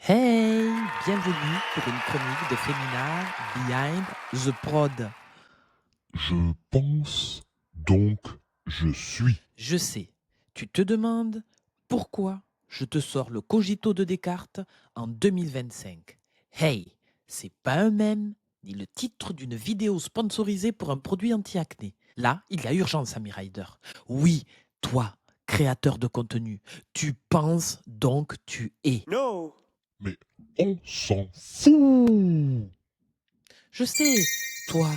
Hey, bienvenue pour une chronique de Femina Behind the Prod. Je pense, donc je suis. Je sais, tu te demandes pourquoi je te sors le Cogito de Descartes en 2025. Hey, c'est pas un mème ni le titre d'une vidéo sponsorisée pour un produit anti-acné. Là, il y a urgence, Ami Rider. Oui, toi, créateur de contenu, tu penses donc tu es. No. Mais on s'en fout. Je sais, toi,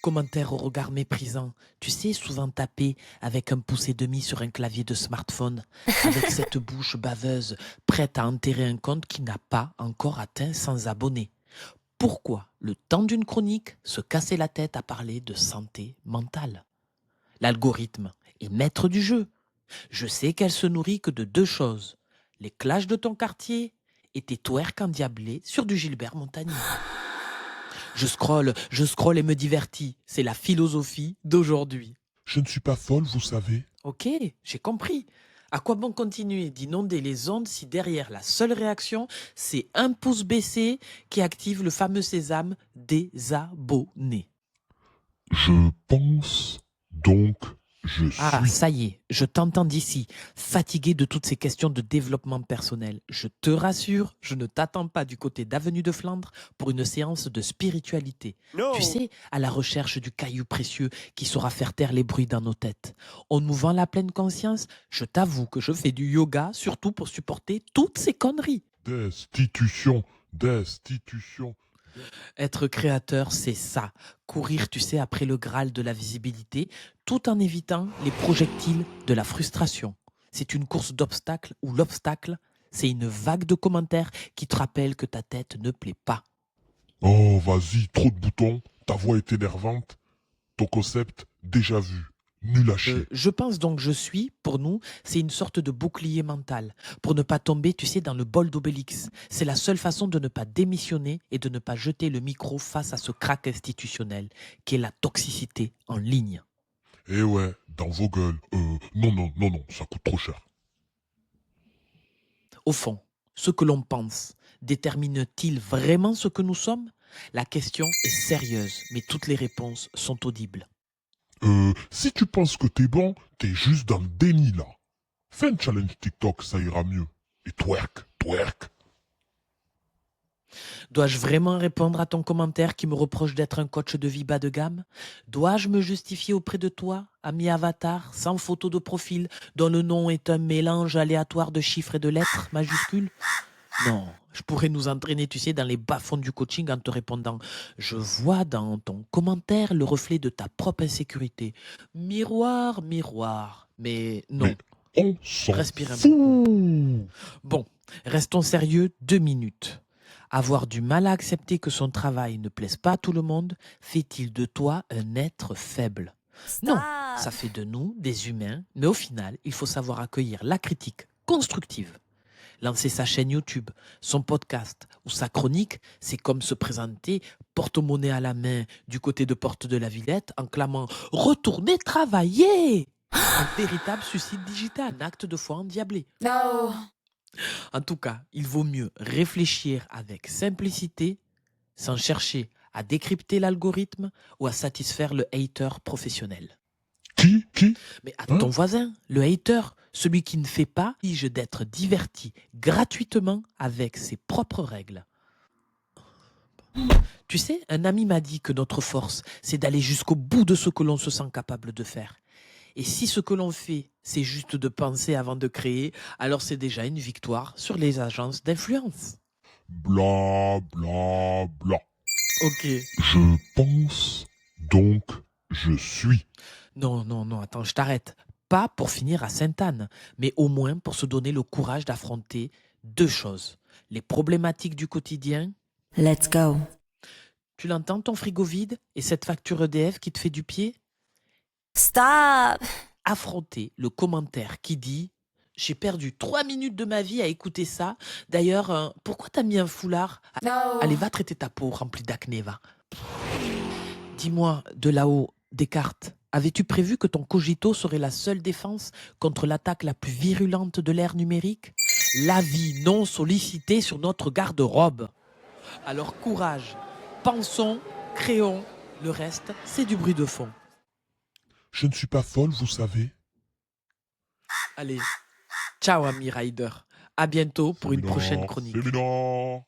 commentaire au regard méprisant, tu sais, souvent tapé avec un pouce et demi sur un clavier de smartphone, avec cette bouche baveuse, prête à enterrer un compte qui n'a pas encore atteint 100 abonnés. Pourquoi, le temps d'une chronique, se casser la tête à parler de santé mentale? L'algorithme est maître du jeu. Je sais qu'elle se nourrit que de deux choses, les clashs de ton quartier et tes twerks endiablés sur du Gilbert Montagnier. Je scrolle et me divertis. C'est la philosophie d'aujourd'hui. Je ne suis pas folle, vous savez. Ok, j'ai compris. À quoi bon continuer d'inonder les ondes si derrière la seule réaction, c'est un pouce baissé qui active le fameux sésame désabonné? Je pense, donc je Ah, suis. ça y est, je t'entends d'ici, fatigué de toutes ces questions de développement personnel. Je te rassure, je ne t'attends pas du côté d'Avenue de Flandre pour une séance de spiritualité. No. Tu sais, à la recherche du caillou précieux qui saura faire taire les bruits dans nos têtes. On nous vend la pleine conscience. Je t'avoue que je fais du yoga surtout pour supporter toutes ces conneries. Destitution, destitution. Être créateur, c'est ça. Courir, tu sais, après le Graal de la visibilité, tout en évitant les projectiles de la frustration. C'est une course d'obstacles où l'obstacle, c'est une vague de commentaires qui te rappellent que ta tête ne plaît pas. Oh, vas-y, trop de boutons. Ta voix est énervante. Ton concept, déjà vu. Nul à chier. Je pense donc je suis, pour nous, c'est une sorte de bouclier mental. Pour ne pas tomber, tu sais, dans le bol d'Obélix. C'est la seule façon de ne pas démissionner et de ne pas jeter le micro face à ce crack institutionnel, qui est la toxicité en ligne. Eh ouais, dans vos gueules. Non, ça coûte trop cher. Au fond, ce que l'on pense détermine-t-il vraiment ce que nous sommes? La question est sérieuse, mais toutes les réponses sont audibles. Si tu penses que t'es bon, t'es juste dans le déni là. Fais un challenge TikTok, ça ira mieux. Et twerk, twerk. Dois-je vraiment répondre à ton commentaire qui me reproche d'être un coach de vie bas de gamme? Dois-je me justifier auprès de toi, ami avatar, sans photo de profil, dont le nom est un mélange aléatoire de chiffres et de lettres majuscules? Non, je pourrais nous entraîner, tu sais, dans les bas-fonds du coaching en te répondant « Je vois dans ton commentaire le reflet de ta propre insécurité. Miroir, miroir. » Mais non, Mais on s'en respire un fout. coup. Bon, restons sérieux 2 minutes. Avoir du mal à accepter que son travail ne plaise pas à tout le monde, fait-il de toi un être faible? Non, ça fait de nous des humains, mais au final, il faut savoir accueillir la critique constructive. Lancer sa chaîne YouTube, son podcast ou sa chronique, c'est comme se présenter porte-monnaie à la main du côté de Porte de la Villette en clamant « Retournez travailler !» Un véritable suicide digital, un acte de foi endiablé. No. En tout cas, il vaut mieux réfléchir avec simplicité, sans chercher à décrypter l'algorithme ou à satisfaire le hater professionnel. Qui Mais à Hein ton voisin, le hater, celui qui ne fait pas, exige d'être diverti gratuitement avec ses propres règles. Tu sais, un ami m'a dit que notre force, c'est d'aller jusqu'au bout de ce que l'on se sent capable de faire. Et si ce que l'on fait, c'est juste de penser avant de créer, alors c'est déjà une victoire sur les agences d'influence. Bla bla bla. Ok. Je pense, donc je suis. Non, attends, je t'arrête. Pas pour finir à Sainte-Anne, mais au moins pour se donner le courage d'affronter deux choses. Les problématiques du quotidien. Let's go. Tu l'entends, ton frigo vide et cette facture EDF qui te fait du pied? Stop. Affronter le commentaire qui dit « J'ai perdu 3 minutes de ma vie à écouter ça. D'ailleurs, pourquoi t'as mis un foulard? No. Allez, va traiter ta peau remplie d'acné, va. » Dis-moi, de là-haut, Descartes, avais-tu prévu que ton cogito serait la seule défense contre l'attaque la plus virulente de l'ère numérique? l'avis non sollicité sur notre garde-robe. Alors courage, pensons, créons, le reste, c'est du bruit de fond. Je ne suis pas folle, vous savez. Allez, ciao ami Rider, à bientôt pour une prochaine chronique. Féminin.